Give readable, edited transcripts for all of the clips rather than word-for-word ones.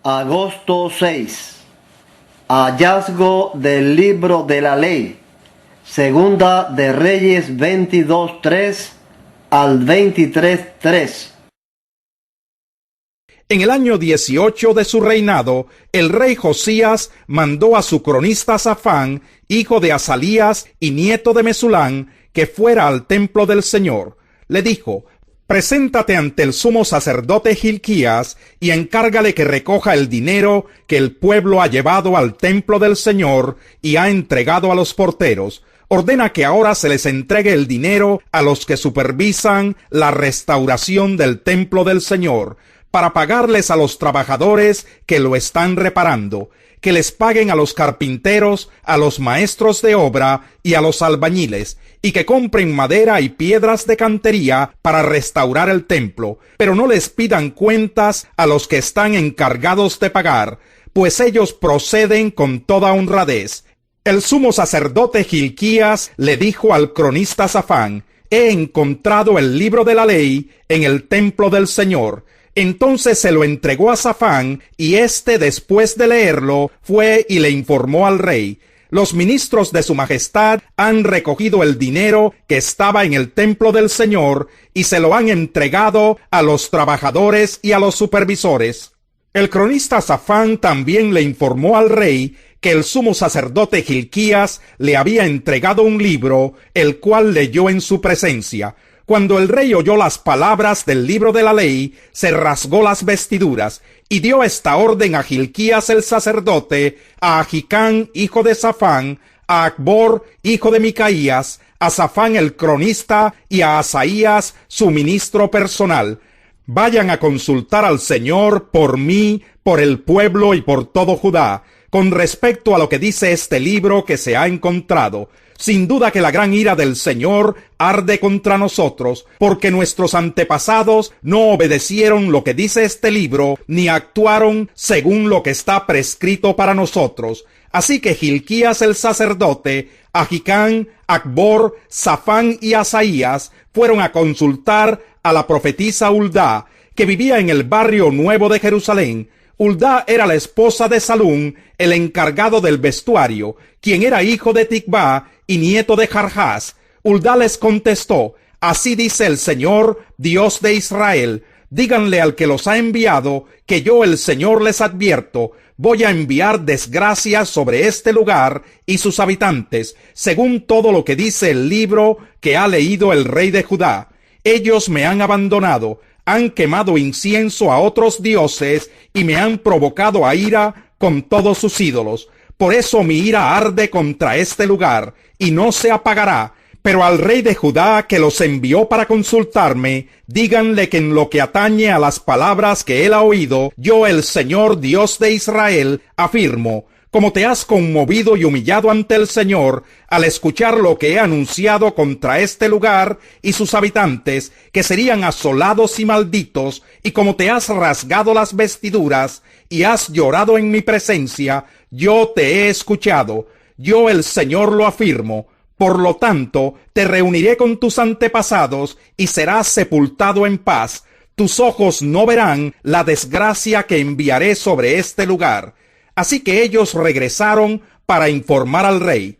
Agosto 6. Hallazgo del libro de la ley. Segunda de Reyes 22:3 al 23:3. En el año 18 de su reinado, el rey Josías mandó a su cronista Safán, hijo de Asalías y nieto de Mesulán, que fuera al templo del Señor. Le dijo: «Preséntate ante el sumo sacerdote Hilquías y encárgale que recoja el dinero que el pueblo ha llevado al templo del Señor y ha entregado a los porteros. Ordena que ahora se les entregue el dinero a los que supervisan la restauración del templo del Señor, para pagarles a los trabajadores que lo están reparando, que les paguen a los carpinteros, a los maestros de obra y a los albañiles, y que compren madera y piedras de cantería para restaurar el templo, pero no les pidan cuentas a los que están encargados de pagar, pues ellos proceden con toda honradez». El sumo sacerdote Hilquías le dijo al cronista Safán: «He encontrado el libro de la ley en el templo del Señor». Entonces se lo entregó a Safán, y éste, después de leerlo, fue y le informó al rey: «Los ministros de su majestad han recogido el dinero que estaba en el templo del Señor y se lo han entregado a los trabajadores y a los supervisores». El cronista Safán también le informó al rey que el sumo sacerdote Hilquías le había entregado un libro, el cual leyó en su presencia. Cuando el rey oyó las palabras del libro de la ley, se rasgó las vestiduras y dio esta orden a Hilquías el sacerdote, a Ahicam hijo de Safán, a Acbor hijo de Micaías, a Safán el cronista y a Asaías su ministro personal: «Vayan a consultar al Señor por mí, por el pueblo y por todo Judá, con respecto a lo que dice este libro que se ha encontrado. Sin duda que la gran ira del Señor arde contra nosotros, porque nuestros antepasados no obedecieron lo que dice este libro, ni actuaron según lo que está prescrito para nosotros». Así que Hilquías el sacerdote, Ahicam, Acbor, Safán y Asaías fueron a consultar a la profetisa Huldá, que vivía en el barrio nuevo de Jerusalén. Huldá era la esposa de Salum, el encargado del vestuario, quien era hijo de Tikvá y nieto de Jarjás. Huldá les contestó: «Así dice el Señor, Dios de Israel, díganle al que los ha enviado, que yo el Señor les advierto, voy a enviar desgracias sobre este lugar y sus habitantes, según todo lo que dice el libro que ha leído el rey de Judá. Ellos me han abandonado, han quemado incienso a otros dioses y me han provocado a ira con todos sus ídolos. Por eso mi ira arde contra este lugar y no se apagará. Pero al rey de Judá, que los envió para consultarme, díganle que en lo que atañe a las palabras que él ha oído, yo, el Señor Dios de Israel, afirmo: como te has conmovido y humillado ante el Señor al escuchar lo que he anunciado contra este lugar y sus habitantes, que serían asolados y malditos, y como te has rasgado las vestiduras y has llorado en mi presencia, yo te he escuchado. Yo, el Señor, lo afirmo. Por lo tanto, te reuniré con tus antepasados y serás sepultado en paz. Tus ojos no verán la desgracia que enviaré sobre este lugar». Así que ellos regresaron para informar al rey.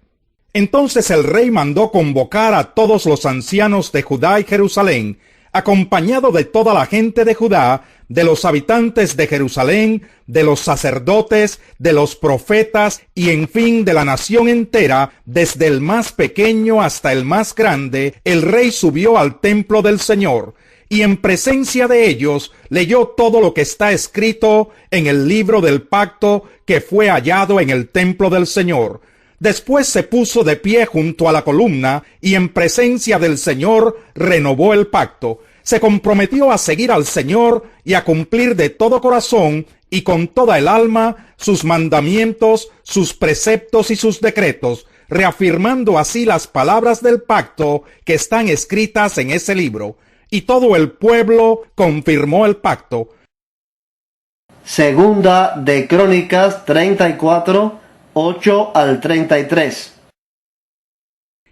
Entonces el rey mandó convocar a todos los ancianos de Judá y Jerusalén, acompañado de toda la gente de Judá, de los habitantes de Jerusalén, de los sacerdotes, de los profetas y en fin de la nación entera, desde el más pequeño hasta el más grande. El rey subió al templo del Señor y en presencia de ellos leyó todo lo que está escrito en el libro del pacto que fue hallado en el templo del Señor. Después se puso de pie junto a la columna y en presencia del Señor renovó el pacto. Se comprometió a seguir al Señor y a cumplir de todo corazón y con toda el alma sus mandamientos, sus preceptos y sus decretos, reafirmando así las palabras del pacto que están escritas en ese libro. Y todo el pueblo confirmó el pacto. Segunda de Crónicas 34, 8 al 33.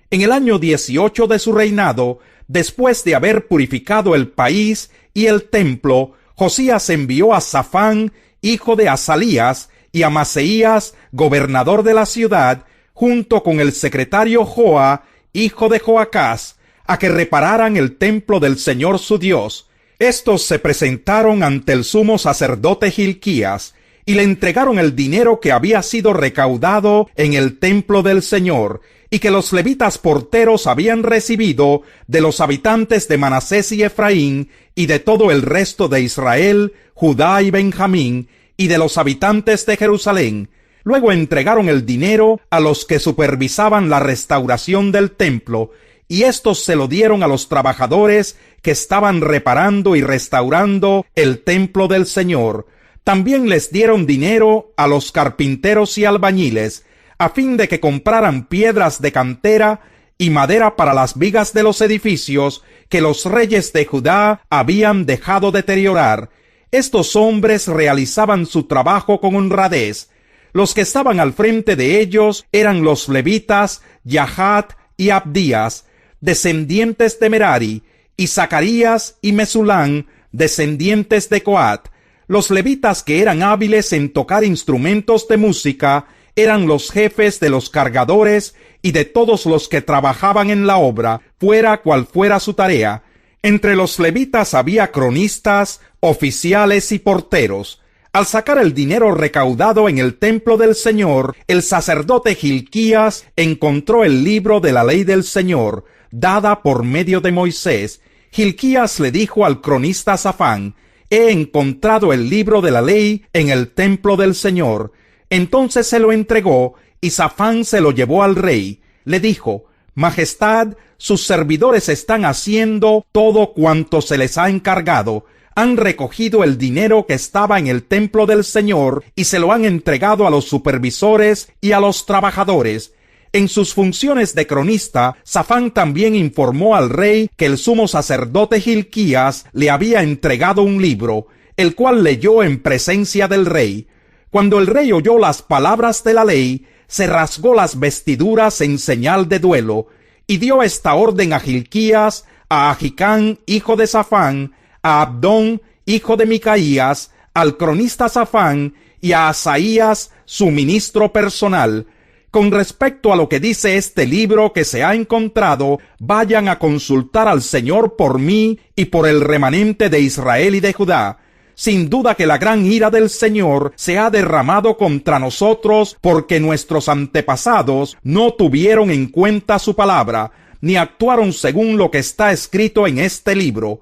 En el año 18 de su reinado, después de haber purificado el país y el templo, Josías envió a Safán, hijo de Asalías, y a Maseías, gobernador de la ciudad, junto con el secretario Joa, hijo de Joacás, a que repararan el templo del Señor su Dios. Estos se presentaron ante el sumo sacerdote Hilquías, y le entregaron el dinero que había sido recaudado en el templo del Señor, y que los levitas porteros habían recibido de los habitantes de Manasés y Efraín, y de todo el resto de Israel, Judá y Benjamín, y de los habitantes de Jerusalén. Luego entregaron el dinero a los que supervisaban la restauración del templo, y estos se lo dieron a los trabajadores que estaban reparando y restaurando el templo del Señor. También les dieron dinero a los carpinteros y albañiles, a fin de que compraran piedras de cantera y madera para las vigas de los edificios que los reyes de Judá habían dejado deteriorar. Estos hombres realizaban su trabajo con honradez. Los que estaban al frente de ellos eran los levitas Yahat y Abdías, descendientes de Merari, y Zacarías y Mesulán, descendientes de Coat. Los levitas que eran hábiles en tocar instrumentos de música eran los jefes de los cargadores y de todos los que trabajaban en la obra, fuera cual fuera su tarea. Entre los levitas había cronistas, oficiales y porteros. Al sacar el dinero recaudado en el templo del Señor, el sacerdote Hilquías encontró el libro de la ley del Señor, dada por medio de Moisés. Hilquías le dijo al cronista Safán: «He encontrado el libro de la ley en el templo del Señor». Entonces se lo entregó, y Safán se lo llevó al rey. Le dijo: «Majestad, sus servidores están haciendo todo cuanto se les ha encargado. Han recogido el dinero que estaba en el templo del Señor y se lo han entregado a los supervisores y a los trabajadores». En sus funciones de cronista, Safán también informó al rey que el sumo sacerdote Hilquías le había entregado un libro, el cual leyó en presencia del rey. Cuando el rey oyó las palabras de la ley, se rasgó las vestiduras en señal de duelo, y dio esta orden a Hilquías, a Ahicam, hijo de Safán, a Abdón, hijo de Micaías, al cronista Safán, y a Asaías, su ministro personal: «Con respecto a lo que dice este libro que se ha encontrado, vayan a consultar al Señor por mí y por el remanente de Israel y de Judá. Sin duda que la gran ira del Señor se ha derramado contra nosotros, porque nuestros antepasados no tuvieron en cuenta su palabra, ni actuaron según lo que está escrito en este libro».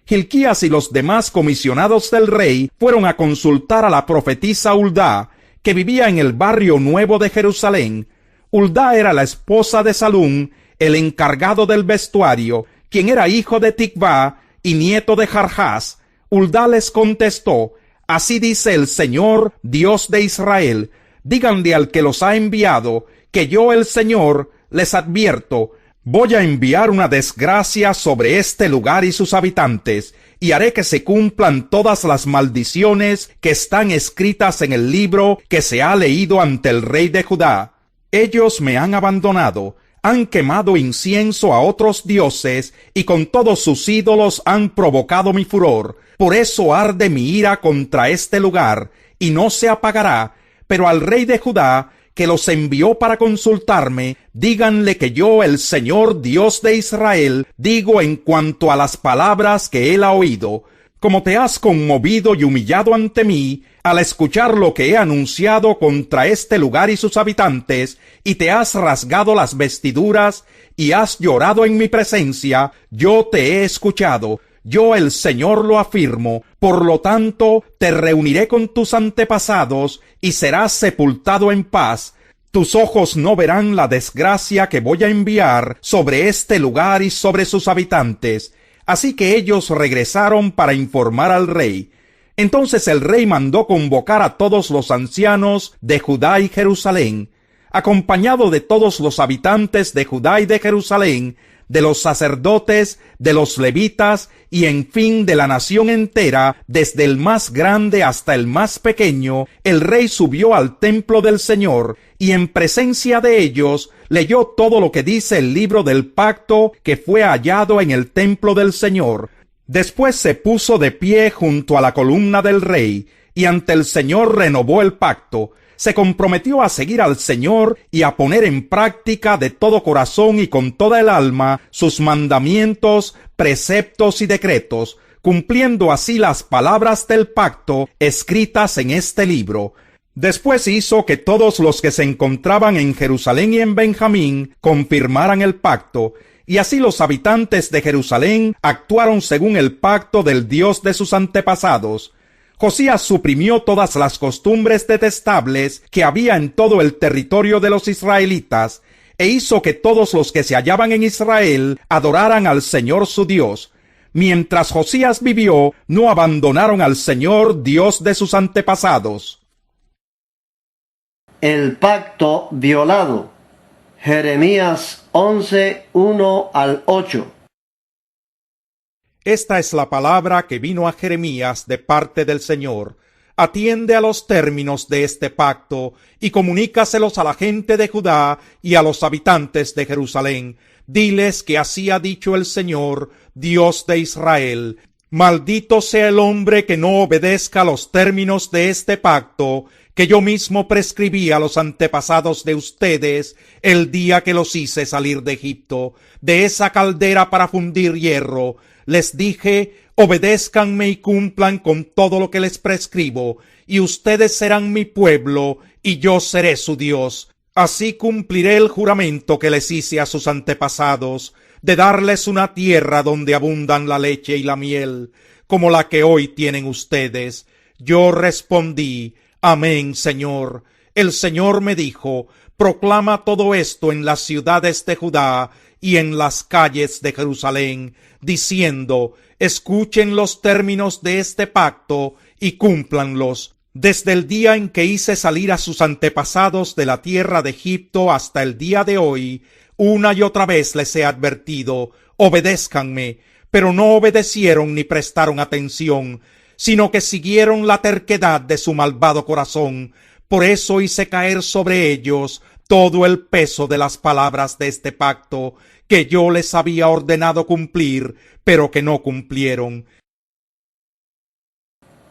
Hilquías y los demás comisionados del rey fueron a consultar a la profetisa Huldá, que vivía en el barrio nuevo de Jerusalén. Huldá era la esposa de Salum, el encargado del vestuario, quien era hijo de Tikvá y nieto de Jarjás. Huldá les contestó: «Así dice el Señor, Dios de Israel, díganle al que los ha enviado, que yo, el Señor, les advierto, voy a enviar una desgracia sobre este lugar y sus habitantes, y haré que se cumplan todas las maldiciones que están escritas en el libro que se ha leído ante el rey de Judá. Ellos me han abandonado, han quemado incienso a otros dioses, y con todos sus ídolos han provocado mi furor. Por eso arde mi ira contra este lugar, y no se apagará. Pero al rey de Judá, que los envió para consultarme, díganle que yo, el Señor Dios de Israel, digo en cuanto a las palabras que él ha oído. Como te has conmovido y humillado ante mí, al escuchar lo que he anunciado contra este lugar y sus habitantes, y te has rasgado las vestiduras, y has llorado en mi presencia, yo te he escuchado. Yo, el Señor, lo afirmo. Por lo tanto, te reuniré con tus antepasados y serás sepultado en paz. Tus ojos no verán la desgracia que voy a enviar sobre este lugar y sobre sus habitantes». Así que ellos regresaron para informar al rey. Entonces el rey mandó convocar a todos los ancianos de Judá y Jerusalén, acompañado de todos los habitantes de Judá y de Jerusalén, de los sacerdotes, de los levitas, y en fin de la nación entera, desde el más grande hasta el más pequeño. El rey subió al templo del Señor, y en presencia de ellos leyó todo lo que dice el libro del pacto que fue hallado en el templo del Señor. Después se puso de pie junto a la columna del rey, y ante el Señor renovó el pacto. Se comprometió a seguir al Señor y a poner en práctica de todo corazón y con toda el alma sus mandamientos, preceptos y decretos, cumpliendo así las palabras del pacto escritas en este libro. Después hizo que todos los que se encontraban en Jerusalén y en Benjamín confirmaran el pacto, y así los habitantes de Jerusalén actuaron según el pacto del Dios de sus antepasados. Josías suprimió todas las costumbres detestables que había en todo el territorio de los israelitas, e hizo que todos los que se hallaban en Israel adoraran al Señor su Dios. Mientras Josías vivió, no abandonaron al Señor, Dios de sus antepasados. El pacto violado. Jeremías 11, 1 al 8. Esta es la palabra que vino a Jeremías de parte del Señor. Atiende a los términos de este pacto y comunícaselos a la gente de Judá y a los habitantes de Jerusalén. Diles que así ha dicho el Señor, Dios de Israel: maldito sea el hombre que no obedezca los términos de este pacto que yo mismo prescribí a los antepasados de ustedes el día que los hice salir de Egipto, de esa caldera para fundir hierro. Les dije: obedézcanme y cumplan con todo lo que les prescribo, y ustedes serán mi pueblo, y yo seré su Dios. Así cumpliré el juramento que les hice a sus antepasados, de darles una tierra donde abundan la leche y la miel, como la que hoy tienen ustedes. Yo respondí: amén, Señor. El Señor me dijo: proclama todo esto en las ciudades de Judá y en las calles de Jerusalén, diciendo: escuchen los términos de este pacto y cúmplanlos. Desde el día en que hice salir a sus antepasados de la tierra de Egipto hasta el día de hoy, una y otra vez les he advertido: obedézcanme, pero no obedecieron ni prestaron atención, sino que siguieron la terquedad de su malvado corazón. Por eso hice caer sobre ellos todo el peso de las palabras de este pacto, que yo les había ordenado cumplir, pero que no cumplieron.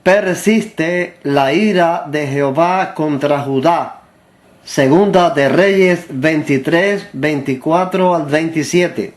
Persiste la ira de Jehová contra Judá. Segunda de Reyes 23, 24 al 27.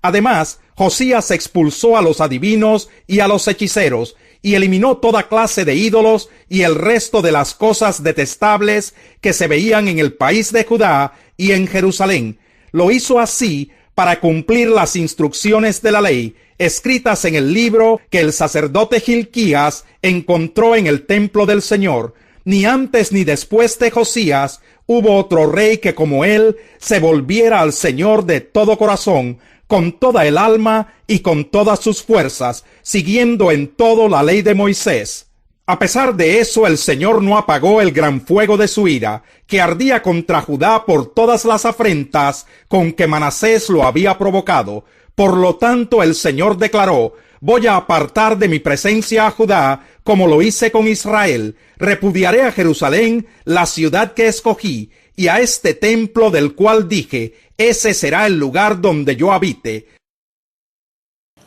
Además, Josías expulsó a los adivinos y a los hechiceros, y eliminó toda clase de ídolos y el resto de las cosas detestables que se veían en el país de Judá y en Jerusalén. Lo hizo así para cumplir las instrucciones de la ley, escritas en el libro que el sacerdote Hilquías encontró en el templo del Señor. Ni antes ni después de Josías hubo otro rey que como él se volviera al Señor de todo corazón, con toda el alma y con todas sus fuerzas, siguiendo en todo la ley de Moisés. A pesar de eso, el Señor no apagó el gran fuego de su ira, que ardía contra Judá por todas las afrentas con que Manasés lo había provocado. Por lo tanto, el Señor declaró: voy a apartar de mi presencia a Judá, como lo hice con Israel. Repudiaré a Jerusalén, la ciudad que escogí, y a este templo del cual dije: ese será el lugar donde yo habite.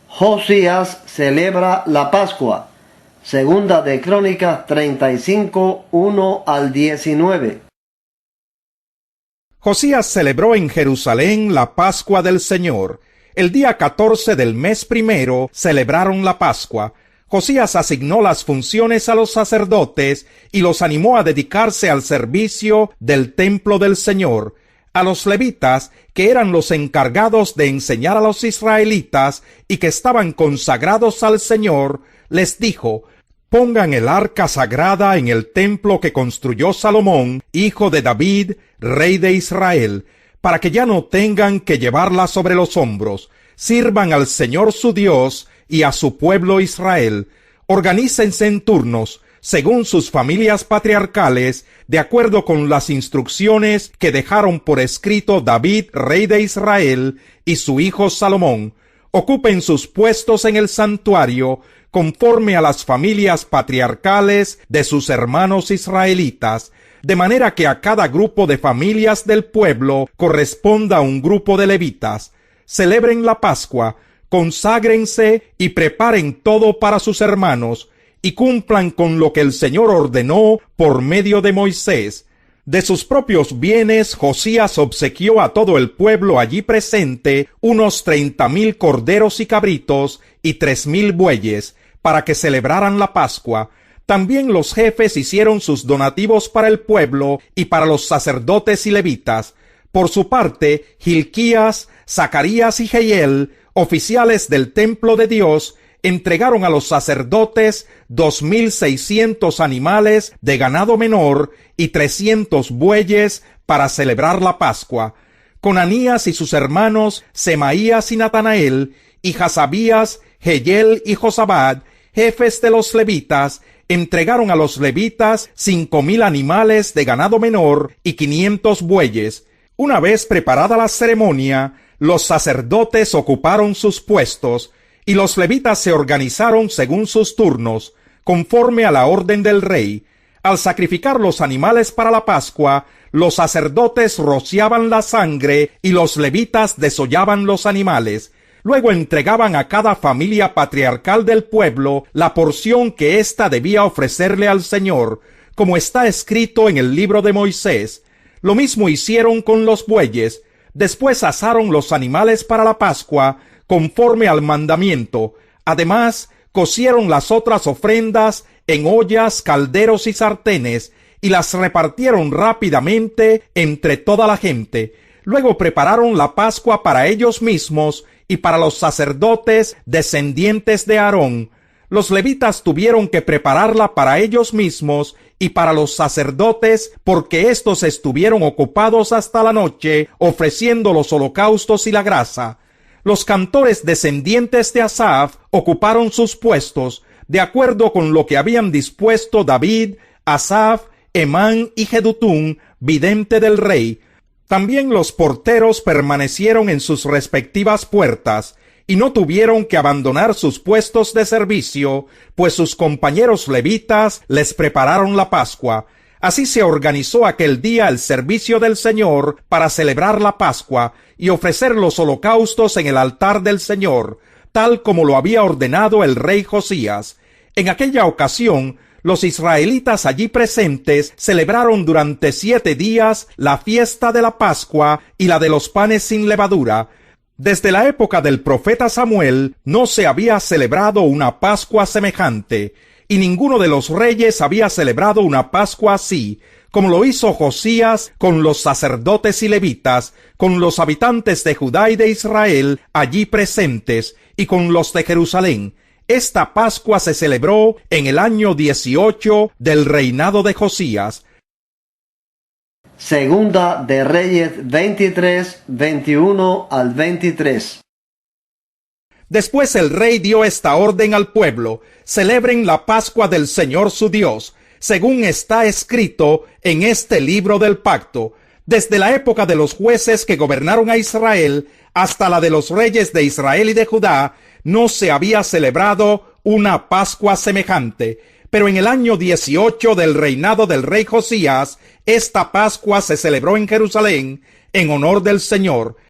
Josías celebra la Pascua. Segunda de Crónicas 35, 1 al 19. Josías celebró en Jerusalén la Pascua del Señor. El día 14 del mes primero celebraron la Pascua. Josías asignó las funciones a los sacerdotes y los animó a dedicarse al servicio del templo del Señor. A los levitas, que eran los encargados de enseñar a los israelitas y que estaban consagrados al Señor, les dijo: pongan el arca sagrada en el templo que construyó Salomón, hijo de David, rey de Israel, para que ya no tengan que llevarla sobre los hombros. Sirvan al Señor su Dios y a su pueblo Israel. Organícense en turnos, según sus familias patriarcales, de acuerdo con las instrucciones que dejaron por escrito David, rey de Israel, y su hijo Salomón. Ocupen sus puestos en el santuario, conforme a las familias patriarcales de sus hermanos israelitas, de manera que a cada grupo de familias del pueblo corresponda un grupo de levitas. Celebren la Pascua, conságrense y preparen todo para sus hermanos, y cumplan con lo que el Señor ordenó por medio de Moisés. De sus propios bienes, Josías obsequió a todo el pueblo allí presente unos 30,000 corderos y cabritos y 3,000 bueyes, para que celebraran la Pascua. También los jefes hicieron sus donativos para el pueblo y para los sacerdotes y levitas. Por su parte, Hilquías, Zacarías y Jehiel, oficiales del templo de Dios, entregaron a los sacerdotes 2,600 animales de ganado menor y 300 bueyes para celebrar la Pascua. Conanías y sus hermanos Semaías y Natanael, y Hasabías, Jehiel y Josabad, jefes de los levitas, entregaron a los levitas 5,000 animales de ganado menor y 500 bueyes. Una vez preparada la ceremonia, los sacerdotes ocuparon sus puestos, y los levitas se organizaron según sus turnos, conforme a la orden del rey. Al sacrificar los animales para la Pascua, los sacerdotes rociaban la sangre y los levitas desollaban los animales. Luego entregaban a cada familia patriarcal del pueblo la porción que ésta debía ofrecerle al Señor, como está escrito en el libro de Moisés. Lo mismo hicieron con los bueyes. Después asaron los animales para la Pascua, conforme al mandamiento. Además, cocieron las otras ofrendas en ollas, calderos y sartenes, y las repartieron rápidamente entre toda la gente. Luego prepararon la Pascua para ellos mismos y para los sacerdotes descendientes de Aarón. Los levitas tuvieron que prepararla para ellos mismos y para los sacerdotes, porque éstos estuvieron ocupados hasta la noche ofreciendo los holocaustos y la grasa. Los cantores descendientes de Asaf ocuparon sus puestos, de acuerdo con lo que habían dispuesto David, Asaf, Emán y Jedutún, vidente del rey. También los porteros permanecieron en sus respectivas puertas, y no tuvieron que abandonar sus puestos de servicio, pues sus compañeros levitas les prepararon la Pascua. Así se organizó aquel día el servicio del Señor para celebrar la Pascua y ofrecer los holocaustos en el altar del Señor, tal como lo había ordenado el rey Josías. En aquella ocasión, los israelitas allí presentes celebraron durante 7 días la fiesta de la Pascua y la de los panes sin levadura. Desde la época del profeta Samuel no se había celebrado una Pascua semejante, y ninguno de los reyes había celebrado una Pascua así, como lo hizo Josías con los sacerdotes y levitas, con los habitantes de Judá y de Israel allí presentes, y con los de Jerusalén. Esta Pascua se celebró en el año 18 del reinado de Josías. Segunda de Reyes 23, 21 al 23. Después el rey dio esta orden al pueblo: celebren la Pascua del Señor su Dios, según está escrito en este libro del pacto. Desde la época de los jueces que gobernaron a Israel hasta la de los reyes de Israel y de Judá, no se había celebrado una Pascua semejante. Pero en el año 18 del reinado del rey Josías, esta Pascua se celebró en Jerusalén en honor del Señor.